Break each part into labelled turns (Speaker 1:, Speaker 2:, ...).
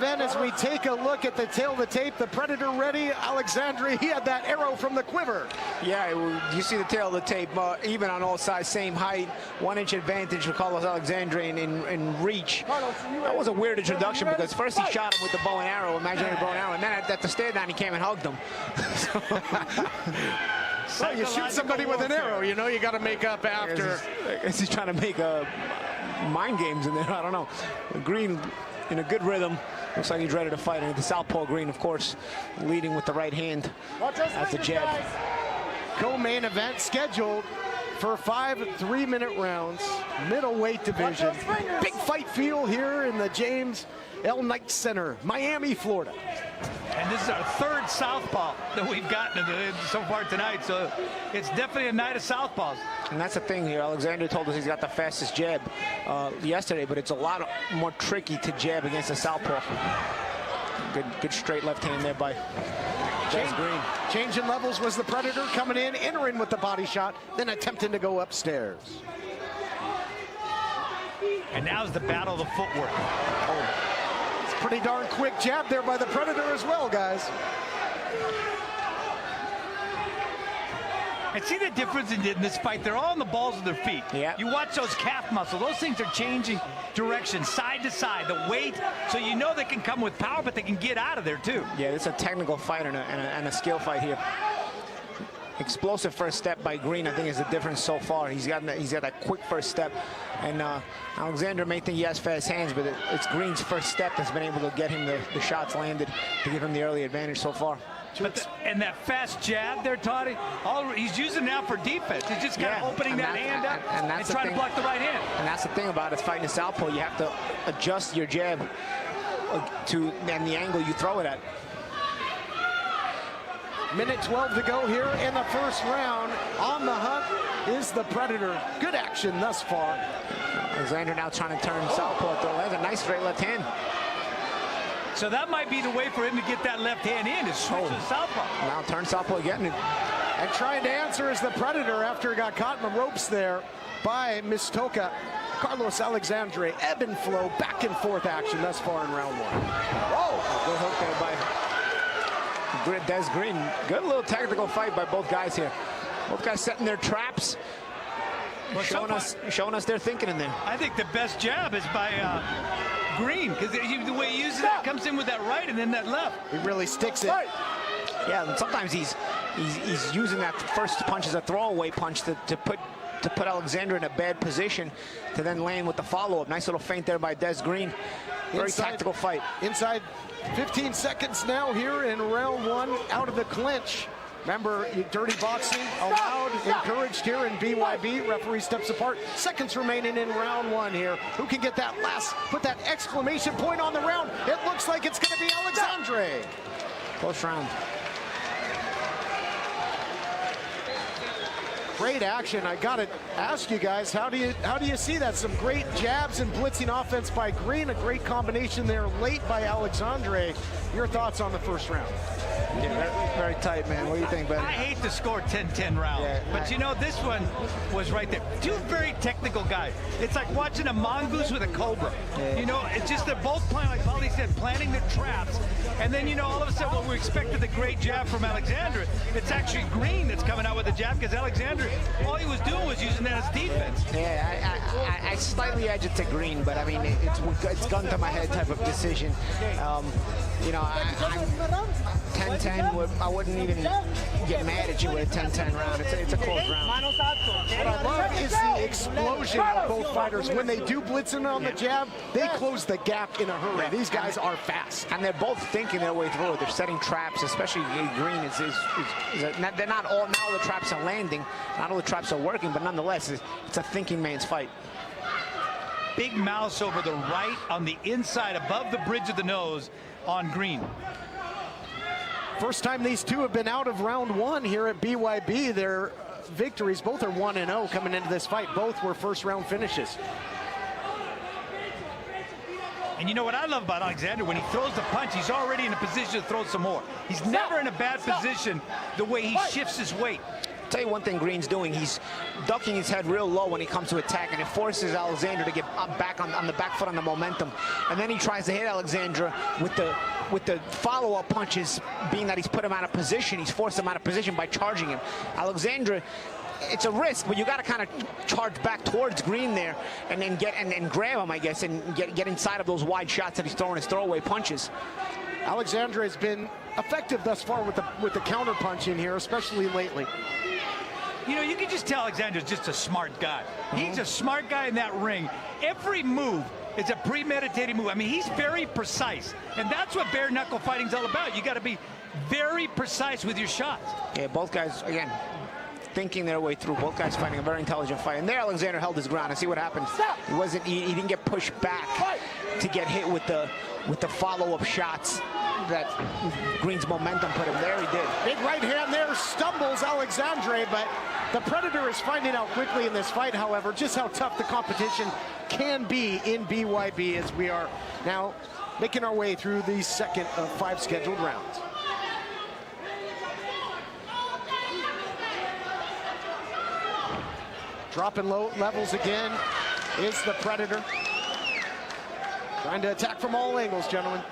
Speaker 1: event as we take a look at the tail of the tape. The Predator ready. Alexandre, he had that arrow from the quiver.
Speaker 2: Yeah, you see the tail of the tape, even on all sides, same height, 1 inch advantage for Carlos Alexandre in reach. That was a weird introduction because first he shot him with the bow and arrow, imaginary bow and arrow, and then at the stare down he came and hugged him.
Speaker 1: Well, you shoot somebody with an arrow, you know, you got to make up after.
Speaker 2: I guess he's trying to make mind games in there. I don't know. Green in a good rhythm. Looks like he's ready to fight. And the southpaw Green, of course, leading with the right hand as the jab.
Speaker 1: Co-main event scheduled for 5 3-minute rounds, middleweight division. Big fight feel here in the James L. Knight Center, Miami, Florida.
Speaker 3: And this is our 3rd southpaw that we've gotten so far tonight, so it's definitely a night of southpaws.
Speaker 2: And that's the thing here. Alexandre told us he's got the fastest jab yesterday, but it's a lot more tricky to jab against a southpaw. Good straight left hand there by Green.
Speaker 1: Change in levels was the Predator coming in, entering with the body shot, then attempting to go upstairs.
Speaker 3: And now's the battle of the footwork.
Speaker 1: Oh. Pretty darn quick jab there by the Predator as well, guys.
Speaker 3: And see the difference in this fight? They're all on the balls of their feet.
Speaker 2: Yeah.
Speaker 3: You watch those calf muscles. Those things are changing direction, side to side. The weight, so you know they can come with power, but they can get out of there too.
Speaker 2: Yeah, it's a technical fight and a skill fight here. Explosive first step by Green, I think, is the difference so far. He's got that quick first step, and Alexandre may think he has fast hands, but it's Green's first step that's been able to get him the shots landed to give him the early advantage so far.
Speaker 3: And that fast jab there, Toddy, he's using now for defense. He's just kind of opening that hand up and trying to block the right hand.
Speaker 2: And that's the thing about it, fighting a southpaw. You have to adjust your jab and the angle you throw it at.
Speaker 1: Minute 12 to go here in the first round. On the hunt is the Predator. Good action thus far.
Speaker 2: Alexandre now trying to turn southpaw. That's a nice straight left hand.
Speaker 3: So that might be the way for him to get that left hand in, is switch to southpaw.
Speaker 2: Now turn southpaw again.
Speaker 1: And trying to answer is the Predator after he got caught in the ropes there by Mistoka. Carlos Alexandre, ebb and flow, back and forth action thus far in round 1.
Speaker 2: Whoa! Good hook there by Des Green. Good little tactical fight by both guys here. Both guys setting their traps, showing us their thinking in there.
Speaker 3: I think the best jab is by Green, because the way he uses it, comes in with that right and then that left.
Speaker 1: He really sticks it.
Speaker 2: Yeah, and sometimes he's using that first punch as a throwaway punch to put Alexandre in a bad position to then land with the follow-up. Nice little feint there by Des Green. Very tactical fight.
Speaker 1: Inside 15 seconds now here in round 1, out of the clinch. Remember, dirty boxing allowed, encouraged here in BYB. Referee steps apart. Seconds remaining in round 1 here. Who can get that last, put that exclamation point on the round? It looks like it's going to be Alexandre.
Speaker 2: Close round.
Speaker 1: Great action. I got to ask you guys, how do you see that? Some great jabs and blitzing offense by Green. A great combination there late by Alexandre. Your thoughts on the first round?
Speaker 2: Yeah, very tight, man. What do you think, Ben?
Speaker 3: I hate to score 10-10 rounds, but you know, this one was right there. Two very technical guys. It's like watching a mongoose with a cobra. You know, it's just they're both playing, like Paulie said, planting their traps. And then, you know, all of a sudden, what we expected the great jab from Alexandre, it's actually Green that's coming out with the jab, because Alexandre, all he was doing was using that as defense.
Speaker 2: Yeah, I slightly edge it to Green, but I mean, it's gun to my head type of decision. You know, 10-10, I wouldn't even get mad at you with a 10-10 round. It's a close round.
Speaker 1: What I love is the explosion of both fighters. When they do blitz in on the jab, they close the gap in a hurry. These guys are fast.
Speaker 2: And they're both thinking their way through it. They're setting traps, especially Green. They're not all the traps are landing, not all the traps are working, but nonetheless, it's a thinking man's fight.
Speaker 3: Big mouse over the right on the inside above the bridge of the nose on Green.
Speaker 1: First time these two have been out of round 1 here at BYB. Their victories, both are 1-0 coming into this fight. Both were first round finishes.
Speaker 3: And you know what I love about Alexandre? When he throws the punch, he's already in a position to throw some more. He's never in a bad position the way he shifts his weight.
Speaker 2: tell you one thing Green's doing. He's ducking his head real low when he comes to attack, and it forces Alexandre to get back on the back foot on the momentum. And then he tries to hit Alexandre with the follow-up punches, being that he's put him out of position. He's forced him out of position by charging him. Alexandre, it's a risk, but you got to kind of charge back towards Green there and then and grab him, I guess, and get inside of those wide shots that he's throwing his throwaway punches.
Speaker 1: Alexandre has been effective thus far with the counter punch in here, especially lately.
Speaker 3: You know, you can just tell Alexandre's just a smart guy. He's a smart guy in that ring. Every move is a premeditated move. I mean, he's very precise, and that's what bare knuckle fighting's all about. You got to be very precise with your shots.
Speaker 2: Yeah, both guys, again, thinking their way through. Both guys fighting a very intelligent fight. And there Alexandre held his ground. And see what happened. He didn't get pushed back to get hit with the follow-up shots that Green's momentum put him there. He did.
Speaker 1: Big right hand there, stumbles Alexandre, but the Predator is finding out quickly in this fight, however, just how tough the competition can be in BYB as we are now making our way through the second of 5 scheduled rounds. Dropping low levels again is the Predator. Trying to attack from all angles, gentlemen.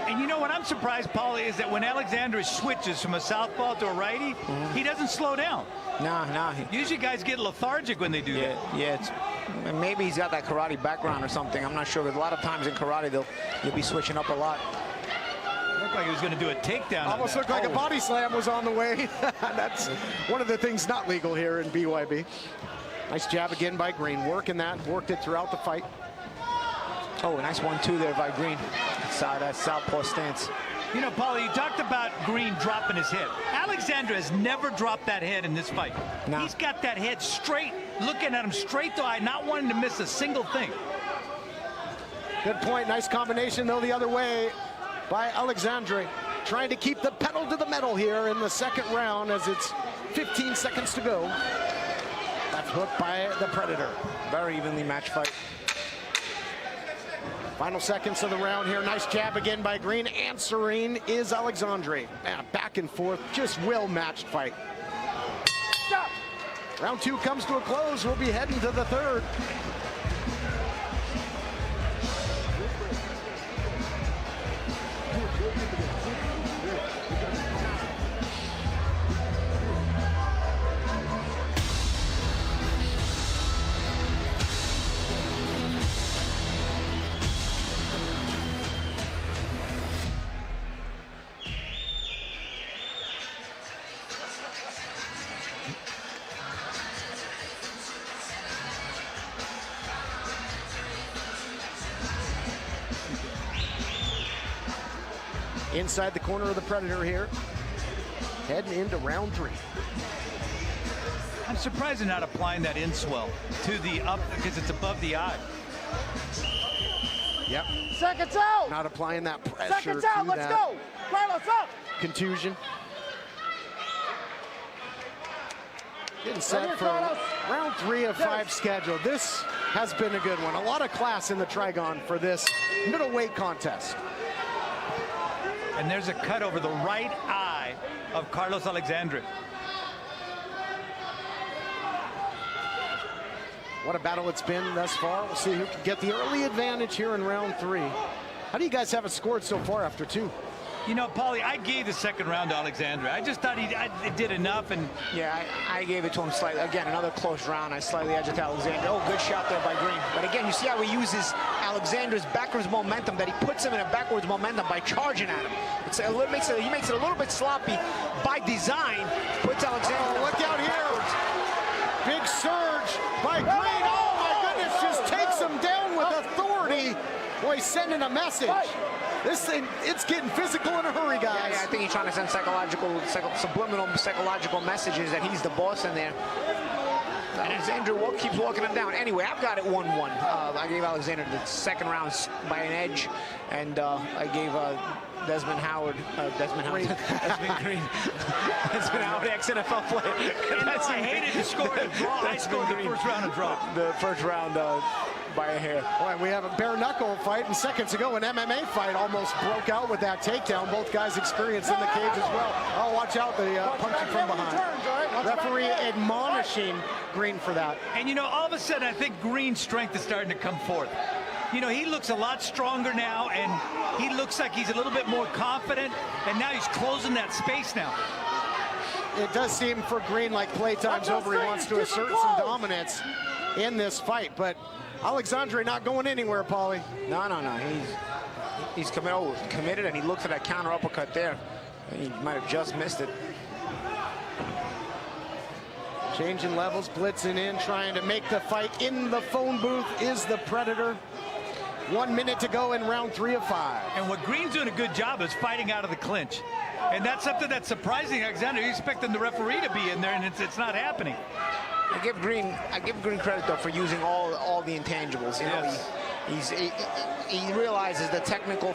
Speaker 3: And you know what I'm surprised, Paulie, is that when Alexandre switches from a southpaw to a righty, he doesn't slow down.
Speaker 2: Nah.
Speaker 3: Usually guys get lethargic when they do that.
Speaker 2: Yeah, maybe he's got that karate background or something. I'm not sure, but a lot of times in karate, you'll be switching up a lot.
Speaker 3: Looked like he was going to do a takedown.
Speaker 1: Almost looked like a body slam was on the way. That's one of the things not legal here in BYB. Nice jab again by Green, working that, worked it throughout the fight.
Speaker 2: Oh, nice 1-2 there by Green. That southpaw stance.
Speaker 3: You know, Paulie, you talked about Green dropping his head. Alexandre has never dropped that head in this fight.
Speaker 2: No.
Speaker 3: He's got that head straight, looking at him straight to eye, not wanting to miss a single thing.
Speaker 1: Good point. Nice combination, though, the other way by Alexandre. Trying to keep the pedal to the metal here in the second round as it's 15 seconds to go. Left hook by the Predator.
Speaker 2: Very evenly matched fight.
Speaker 1: Final seconds of the round here. Nice jab again by Green. Answering is Alexandre. Back and forth, just well-matched fight. Stop. Round 2 comes to a close. We'll be heading to the third. Inside the corner of the Predator here, heading into round 3.
Speaker 3: I'm surprised they're not applying that inswell to the up because it's above the eye.
Speaker 1: Yep.
Speaker 4: Seconds out.
Speaker 1: Not applying that pressure.
Speaker 4: Seconds out. Let's go. Carlos up.
Speaker 1: Contusion. Getting set for round 3 of 5 scheduled. This has been a good one. A lot of class in the Trigon for this middleweight contest.
Speaker 3: And there's a cut over the right eye of Carlos Alexandre.
Speaker 1: What a battle it's been thus far. We'll see who can get the early advantage here in round 3. How do you guys have it scored so far after 2?
Speaker 3: You know, Paulie, I gave the second round to Alexandre. I just thought he did enough. And
Speaker 2: yeah, I gave it to him slightly. Again, another close round. I slightly edged Alexandre. Oh, good shot there by Green. But again, you see how he uses Alexandre's backwards momentum, that he puts him in a backwards momentum by charging at him. He makes it a little bit sloppy by design. Puts Alexandre.
Speaker 1: Oh, look out here. Big surge by Green. Oh, my goodness, just takes him down with authority. Boy, he's sending a message. This thing, it's getting physical in a hurry, guys.
Speaker 2: Yeah, I think he's trying to send subliminal psychological messages that he's the boss in there. Alexandre keeps walking him down. Anyway, I've got it 1-1. I gave Alexandre the second round by an edge, and I gave Desmond Green, Desmond Howard, ex-NFL player.
Speaker 3: I hated to score the draw. I scored the first round of draw.
Speaker 2: The first round by a hair.
Speaker 1: Boy, we have a bare knuckle fight, and seconds ago an MMA fight almost broke out with that takedown. Both guys experienced in the cage as well. Oh, watch out, the punching from behind. Referee admonishing Green for that.
Speaker 3: And you know, all of a sudden, I think Green's strength is starting to come forth. You know, he looks a lot stronger now, and he looks like he's a little bit more confident, and now he's closing that space now.
Speaker 1: It does seem for Green like playtime's over. He wants to assert some dominance in this fight, but Alexandre not going anywhere, Paulie.
Speaker 2: No. He's committed, and he looks at that counter uppercut there. He might have just missed it.
Speaker 1: Changing levels, blitzing in, trying to make the fight in the phone booth is the Predator. 1 minute to go in round 3 of 5.
Speaker 3: And what Green's doing a good job is fighting out of the clinch. And that's something that's surprising, Alexandre. You're expecting the referee to be in there, and it's not happening.
Speaker 2: I give Green credit though for using all the intangibles. You know, he realizes the technical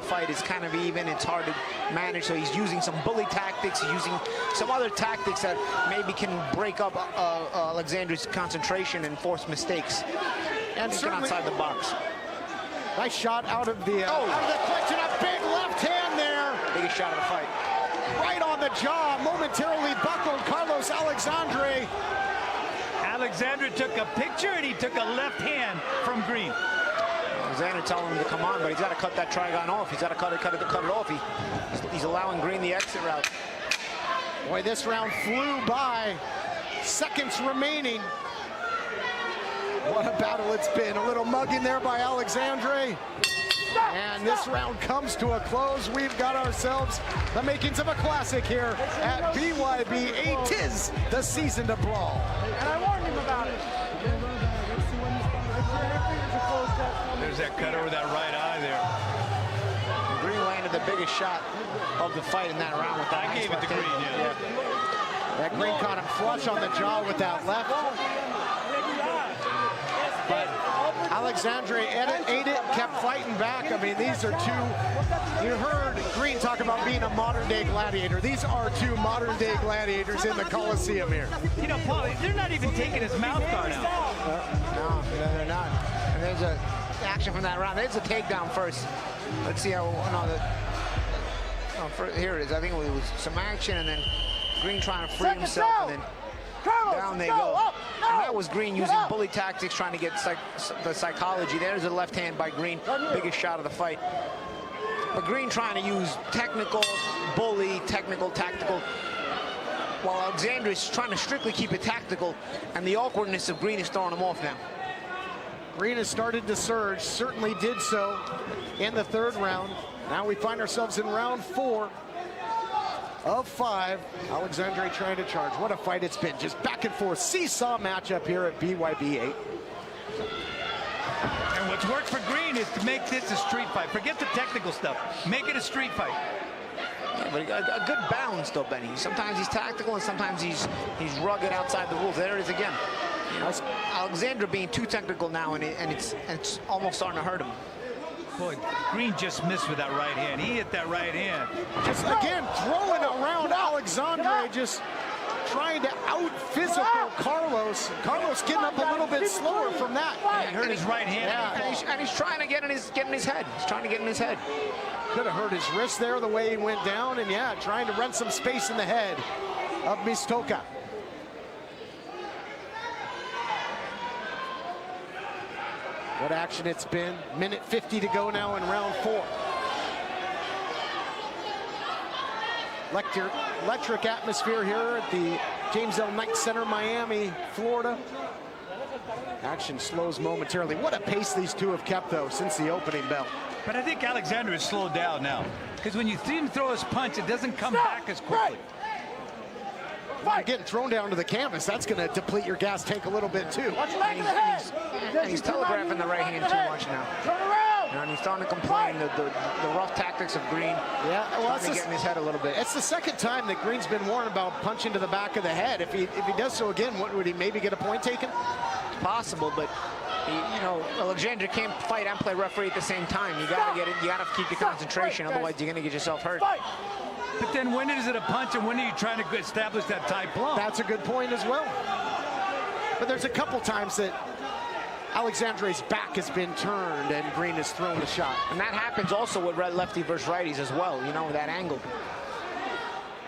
Speaker 2: fight is kind of even. It's hard to manage, so he's using some bully tactics. He's using some other tactics that maybe can break up Alexandre's concentration and force mistakes. And certainly outside the box.
Speaker 1: Nice shot out of the clinch, and a big left hand there.
Speaker 2: Biggest shot of the fight.
Speaker 1: Right on the jaw, momentarily buckled Carlos Alexandre.
Speaker 3: Alexandre took a picture, and he took a left hand from Green.
Speaker 2: Alexandre telling him to come on, but he's got to cut that Trigon off. He's got to cut it off. He's allowing Green the exit route.
Speaker 1: Boy, this round flew by. Seconds remaining. What a battle it's been. A little mugging there by Alexandre. And this round comes to a close. We've got ourselves the makings of a classic here at BYB. It is the season to brawl.
Speaker 4: And I warned him about it.
Speaker 3: There's that cut over that right eye there.
Speaker 2: Green landed the biggest shot of the fight in that round with that.
Speaker 3: I gave it to Green, yeah.
Speaker 1: That Green caught him flush on the jaw with that left. But Alexandre ate it, kept fighting back. I mean, these are two, you heard Green talk about being a modern-day gladiator. These are two modern-day gladiators in the Coliseum here.
Speaker 3: You know, Paul, they're not even taking his mouth guard out.
Speaker 2: No, they're not. And there's a action from that round. There's a takedown first. Let's see how, here it is. I think it was some action, and then Green trying to free himself, and then down they go. And that was Green using bully tactics, trying to get the psychology. There's a left hand by Green, biggest shot of the fight. But Green trying to use technical, bully, technical, tactical, while Alexandre is trying to strictly keep it tactical, and the awkwardness of Green is throwing him off now.
Speaker 1: Green has started to surge, certainly did so in the 3rd round. Now we find ourselves in round 4 of 5. Alexandre trying to charge. What a fight it's been. Just back and forth seesaw matchup here at BYB 8.
Speaker 3: And what's worked for Green is to make this a street fight. Forget the technical stuff. Make it a street fight.
Speaker 2: Yeah, but a good balance though, Benny. Sometimes he's tactical and sometimes he's rugged outside the rules. There it is again. You know, Alexandre being too technical now, and it's almost starting to hurt him.
Speaker 3: Boy, Green just missed with that right hand. He hit that right hand.
Speaker 1: Just again throwing around Alexandre, just trying to out-physical Carlos. Carlos getting up a little bit slower from that.
Speaker 3: Yeah, he hurt his right hand.
Speaker 2: Yeah, and he's trying to get in his head. He's trying to get in his head.
Speaker 1: Could have hurt his wrist there the way he went down, and yeah, trying to rent some space in the head of Mistoka. What action it's been. Minute 50 to go now in round 4. Electric atmosphere here at the James L. Knight Center, Miami, Florida. Action slows momentarily. What a pace these two have kept, though, since the opening bell.
Speaker 3: But I think Alexandre has slowed down now. Because when you see him throw his punch, it doesn't come back as quickly.
Speaker 1: When you're getting thrown down to the canvas, that's going to deplete your gas tank a little bit, too.
Speaker 2: And he's telegraphing the right hand too much now.
Speaker 4: Turn around.
Speaker 2: And he's starting to complain the rough tactics of Green.
Speaker 1: Yeah, well, that's
Speaker 2: getting his head a little bit.
Speaker 1: It's the 2nd time that Green's been warned about punching to the back of the head. If he does so again, what would he maybe get a point taken?
Speaker 2: It's possible, but you know, Alexandre can't fight and play referee at the same time. You gotta get it. You gotta keep your concentration, otherwise you're gonna get yourself hurt.
Speaker 3: But then when is it a punch, and when are you trying to establish that tight plumb?
Speaker 1: That's a good point as well. But there's a couple times that Alexandre's back has been turned and Green has thrown the shot.
Speaker 2: And that happens also with lefty versus righties as well, you know, that angle.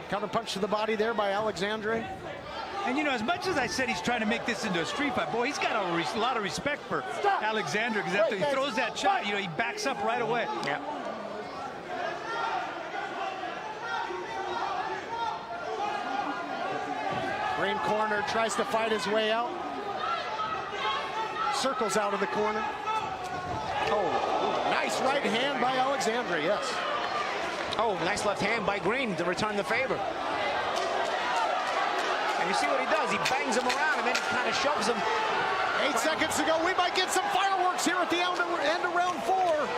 Speaker 1: Counter punch to the body there by Alexandre.
Speaker 3: And, you know, as much as I said he's trying to make this into a street fight, boy, he's got a lot of respect for Alexandre, because after he throws that shot, you know, he backs up right away.
Speaker 2: Yeah.
Speaker 1: Green corner, tries to fight his way out. Circles out of the corner. Oh, nice right hand by Alexandre, yes.
Speaker 2: Oh, nice left hand by Green to return the favor. And you see what he does. He bangs him around and then kind of shoves him.
Speaker 1: 8 seconds to go. We might get some fireworks here at the end of round 4.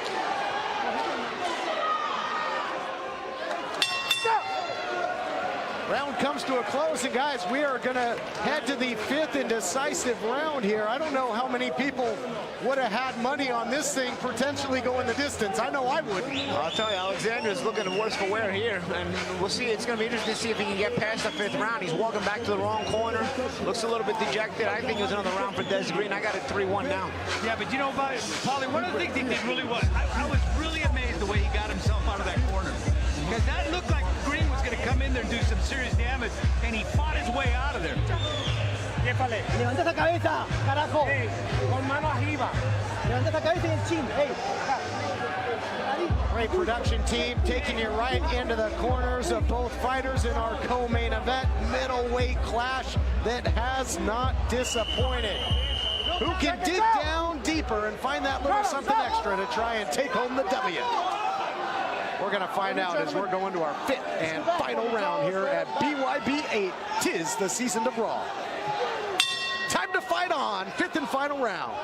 Speaker 1: Round comes to a close, and guys, we are going to head to the 5th and decisive round here. I don't know how many people would have had money on this thing potentially going the distance. I know I would.
Speaker 2: I'll tell you, Alexandre is looking worse for wear here, and we'll see. It's going to be interesting to see if he can get past the 5th round. He's walking back to the wrong corner. Looks a little bit dejected. I think it was another round for Des Green. I got it 3-1 down.
Speaker 3: Yeah, but you know, Paulie, one of the things he did really well, I was really amazed the way he got himself out of that corner. Because that looked like Green was going to come in there and do some serious damage, and he fought his way out of there.
Speaker 4: Levanta esa cabeza, carajo. Con mano arriba. Levanta esa cabeza y el chin.
Speaker 1: Great production team taking you right into the corners of both fighters in our co-main event. Middleweight clash that has not disappointed. Who can dig down deeper and find that little something extra to try and take home the W? We're going to find out as we're going to our 5th and final round here at BYB 8. 'Tis the season to brawl. Time to fight on. 5th and final round.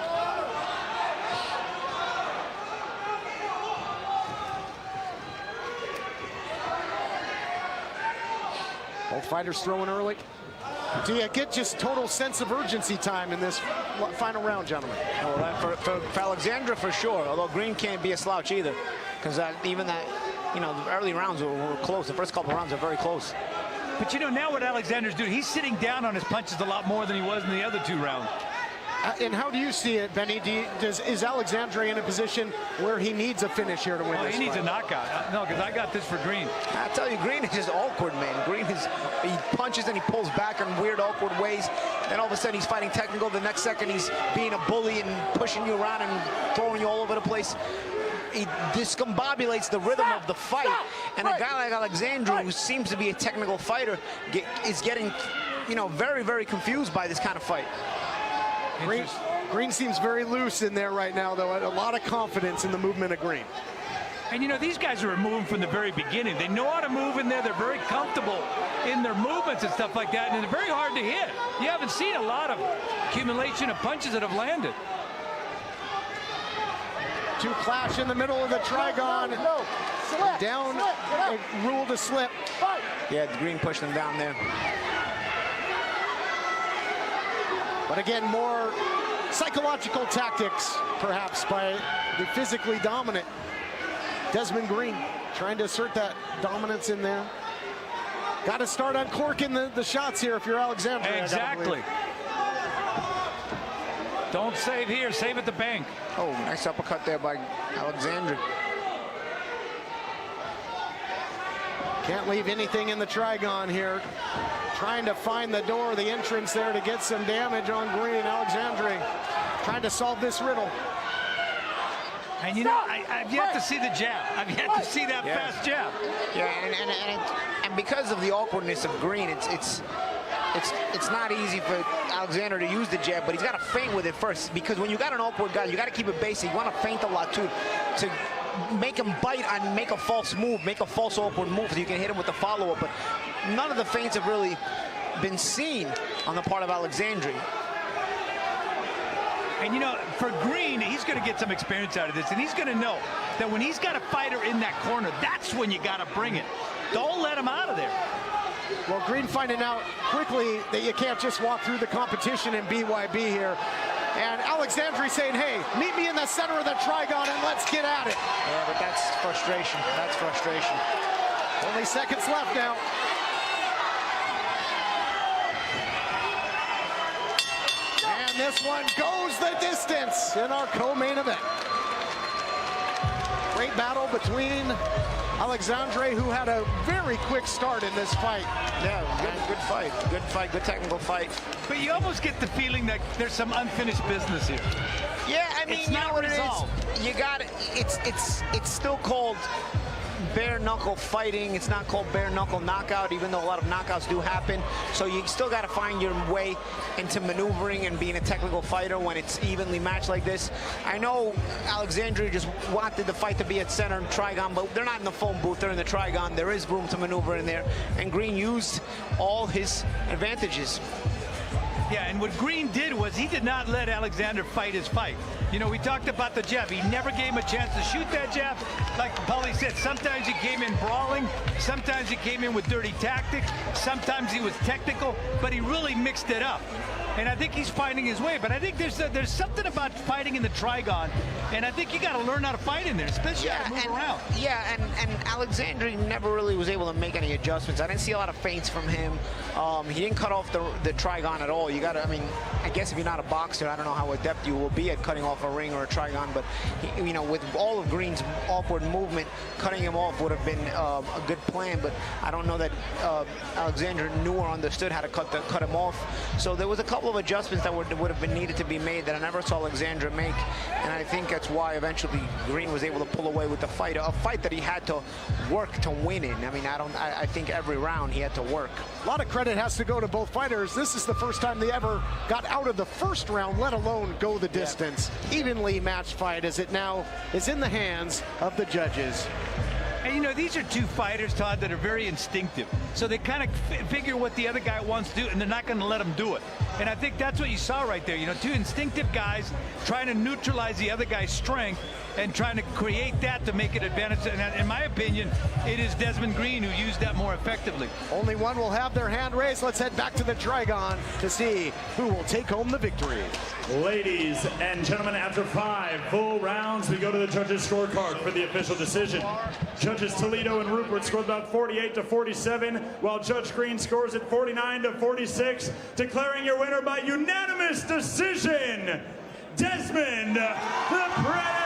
Speaker 1: Both fighters throwing early. Do you get just total sense of urgency time in this final round, gentlemen?
Speaker 2: Well, for Alexandre, for sure, although Green can't be a slouch either, because even that, you know, the early rounds were close. The first couple of rounds are very close.
Speaker 3: But, you know, now what Alexandre's doing, he's sitting down on his punches a lot more than he was in the other 2 rounds.
Speaker 1: And how do you see it, Benny? Is Alexandre in a position where he needs a finish here to win this
Speaker 3: He needs
Speaker 1: fight?
Speaker 3: a knockout. No, because I got this for Green.
Speaker 2: I tell you, Green is just awkward, man. Green he punches and he pulls back in weird, awkward ways. Then all of a sudden he's fighting technical. The next second he's being a bully and pushing you around and throwing you all over the place. He discombobulates the rhythm of the fight. And a guy like Alexandre, who seems to be a technical fighter, is getting, you know, very, very confused by this kind of fight.
Speaker 1: Green seems very loose in there right now, though. A lot of confidence in the movement of Green.
Speaker 3: And, you know, these guys are moving from the very beginning. They know how to move in there. They're very comfortable in their movements and stuff like that. And they're very hard to hit. You haven't seen a lot of accumulation of punches that have landed.
Speaker 1: 2 clash in the middle of the Trigon. Down, rule to slip.
Speaker 2: Yeah, Green pushed him down there.
Speaker 1: But again, more psychological tactics, perhaps, by the physically dominant Desmond Green, trying to assert that dominance in there. Got to start uncorking the shots here if you're Alexandre.
Speaker 3: Exactly. Don't save here, save at the bank.
Speaker 2: Oh, nice uppercut there by Alexandre.
Speaker 1: Can't leave anything in the Trigon here. Trying to find the door, the entrance there to get some damage on Green. Alexandre trying to solve this riddle.
Speaker 3: And, you know, I've yet to see the jab. I've yet to see that fast jab.
Speaker 2: Yeah, and because of the awkwardness of Green, it's not easy for Alexandre to use the jab, but he's got to feint with it first, because when you got an awkward guy, you got to keep it basic. You want to feint a lot too, to make him bite and make a false move, make a false awkward move, so you can hit him with the follow-up. But none of the feints have really been seen on the part of Alexandre.
Speaker 3: And, you know, for Green, he's going to get some experience out of this, and he's going to know that when he's got a fighter in that corner, that's when you got to bring it. Don't let him out of there.
Speaker 1: Well, Green finding out quickly that you can't just walk through the competition in BYB here. And Alexandre saying, hey, meet me in the center of the Trigon and let's get at it.
Speaker 2: Yeah, but that's frustration. That's frustration.
Speaker 1: Only seconds left now. And And this one goes the distance in our co-main event. Great battle between Alexandre, who had a very quick start in this fight.
Speaker 2: Yeah, good fight. Good fight, good technical fight.
Speaker 3: But you almost get the feeling that there's some unfinished business here.
Speaker 2: Yeah, I mean,
Speaker 3: It's
Speaker 2: you
Speaker 3: not
Speaker 2: know what
Speaker 3: resolved.
Speaker 2: it is? You got it. It's still called bare knuckle fighting. It's not called bare knuckle knockout, even though a lot of knockouts do happen. So you still got to find your way into maneuvering and being a technical fighter when it's evenly matched like this. I know Alexandre just wanted the fight to be at center and Trigon, but they're not in the phone booth. They're in the Trigon. There is room to maneuver in there, and Green used all his advantages.
Speaker 3: Yeah, and what Green did was he did not let Alexandre fight his fight. You know, we talked about the jab. He never gave him a chance to shoot that jab. Like Paulie said, sometimes he came in brawling, sometimes he came in with dirty tactics, sometimes he was technical, but he really mixed it up. And I think he's finding his way. But I think there's something about fighting in the Trigon, and I think you got to learn how to fight in there, especially how to move around.
Speaker 2: Yeah, and Alexandre never really was able to make any adjustments. I didn't see a lot of feints from him. He didn't cut off the Trigon at all. You got to, I mean, I guess if you're not a boxer, I don't know how adept you will be at cutting off a ring or a Trigon, but, you know, with all of Green's awkward movement, cutting him off would have been a good plan, but I don't know that Alexandre knew or understood how to cut him off. So there was a couple of adjustments that would have been needed to be made that I never saw Alexandre make, and I think that's why eventually Green was able to pull away with the fight, a fight that he had to work to win in. I mean, I think every round he had to work.
Speaker 1: A lot of credit has to go to both fighters. This is the first time they ever got out of the first round, let alone go the distance. Yeah. Evenly matched fight as it now is in the hands of the judges.
Speaker 3: And, you know, these are two fighters, Todd, that are very instinctive. So they kind of figure what the other guy wants to do, and they're not going to let him do it. And I think that's what you saw right there. You know, two instinctive guys trying to neutralize the other guy's strength and trying to create that to make it advantage. And in my opinion, it is Desmond Green who used that more effectively.
Speaker 1: Only one will have their hand raised. Let's head back to the Trigon to see who will take home the victory.
Speaker 5: Ladies and gentlemen, after 5 full rounds, we go to the judges' scorecard for the official decision. Judges Toledo and Rupert scored about 48-47, while Judge Green scores at 49-46, declaring your winner by unanimous decision, Desmond the Predator.